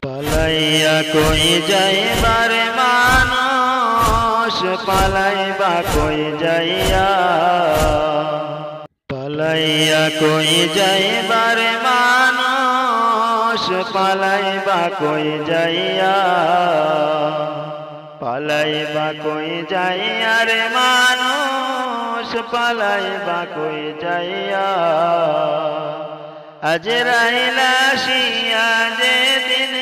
পালাইয়া কই যাইবার মানুষ পালাইবা কই যাইয়া পালাইয়া কই যাইবার মানুষ পালাইবা কই যাইয়া পালাইবা কই যাইয়া রে মানুষ পালাইবা কই যাইয়া আজরাইল আসিয়া যেদিন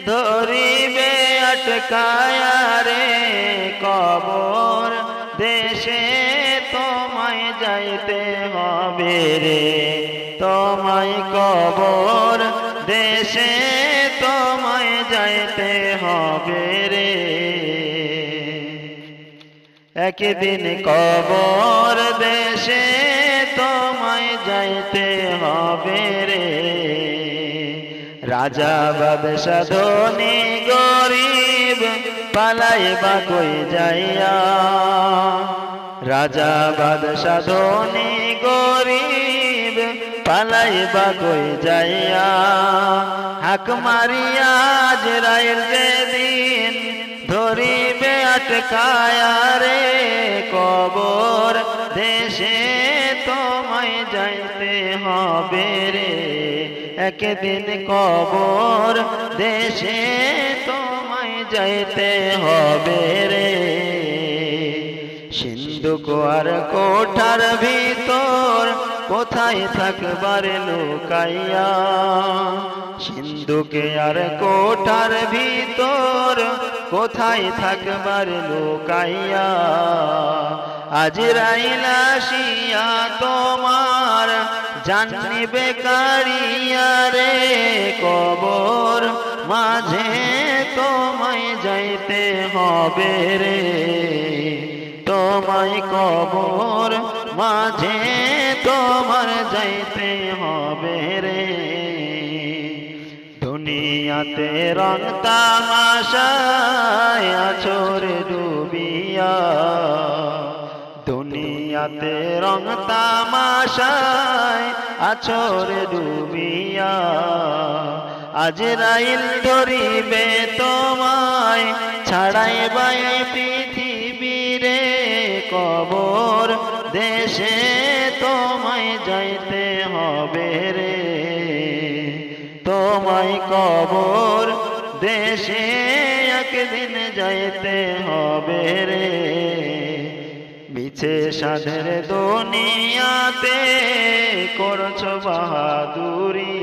ধরিবে আটকায়া রে কবর দেশে তোমায় যাইতে হবে রে তোমায় কবর দেশে তোমায় যাইতে হবে রে একদিন কবর দেশে তোমায় যাইতে হবে রে রাজা বাদশা ধনী গরিব পালাইবা কই যাইয়া রাজা বাদশা ধনী গরিব পালাইবা কই যাইয়া হাক মারিয়া আজরাইল যেদিন ধরিবে আটকায়া রে কবর দেশে তোমায় যাইতে হবে রে একদিন কবর দেশে তোমায় যাইতে হবে রে সিন্ধুক আর কোঠার ভিতর কোথায় থাকবার লুকাইয়া সিন্ধুকে আর কোঠার ভিতর কোথায় থাকবার লুকাইয়া আজরাইল আসিয়া তোমার জান নিবে কাড়িয়া রে কবর মাঝে তোমায় যাইতে হবে রে তোমায় কবর মাঝে তোমার যাইতে হবে রে দুনিয়াতে রং তামাশায় আছো রে ডুবিয়া দুনিয়াতে রং তামাশায় আছো রে ডুবিয়া আজরাইল ধরিবে তোমায় ছাড়াইবা এই পৃথিবী রে কবর দেশে তোমায় যাইতে হবে রে তোমায় কবর দেশে একদিন যাইতে হবে রে মিছে সাধের দুনিয়াতে করছো বাহাদুরি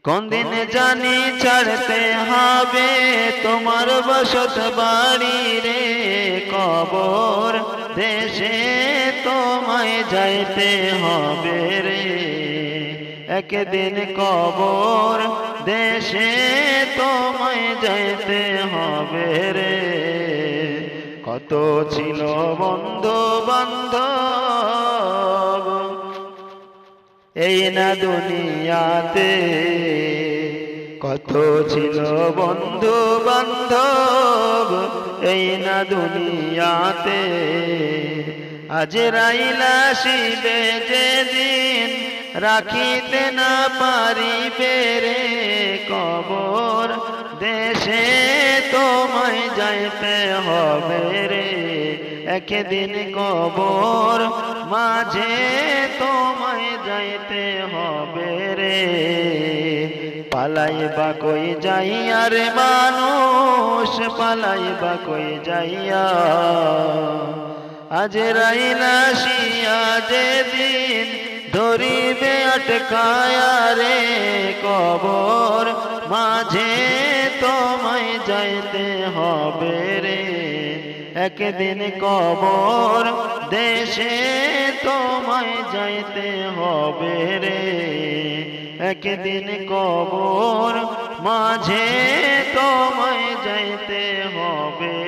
কোন দিন জানি ছাড়তে হবে তোমার বসত বাড়ি রে কবর দেশে তোমায় যাইতে হবে রে একদিন কবর দেশে তোমায় যাইতে হবে রে কত ছিল বন্ধু বান্ধব এই না দুনিয়াতে কত ছিল বন্ধু বান্ধব এই না দুনিয়াতে আজরাইল আসিবে যেদিন রাখিতে না পারিবে রে কবর দেশে তোমায় যাইতে হবে রে একদিন কবর মাঝে তোমায় যাইতে হবে রে পালাইবা কই যাইয়া রে মানুষ পালাইবা কই যাইয়া আজরাইল আসিয়া যেদিন ধরিবে আটকায়া রে কবর মাঝে তোমায় যাইতে হবে রে একদিন কবর দেশে তোমায় যাইতে হবে রে একদিন কবর মাঝে তোমায় যাইতে হবে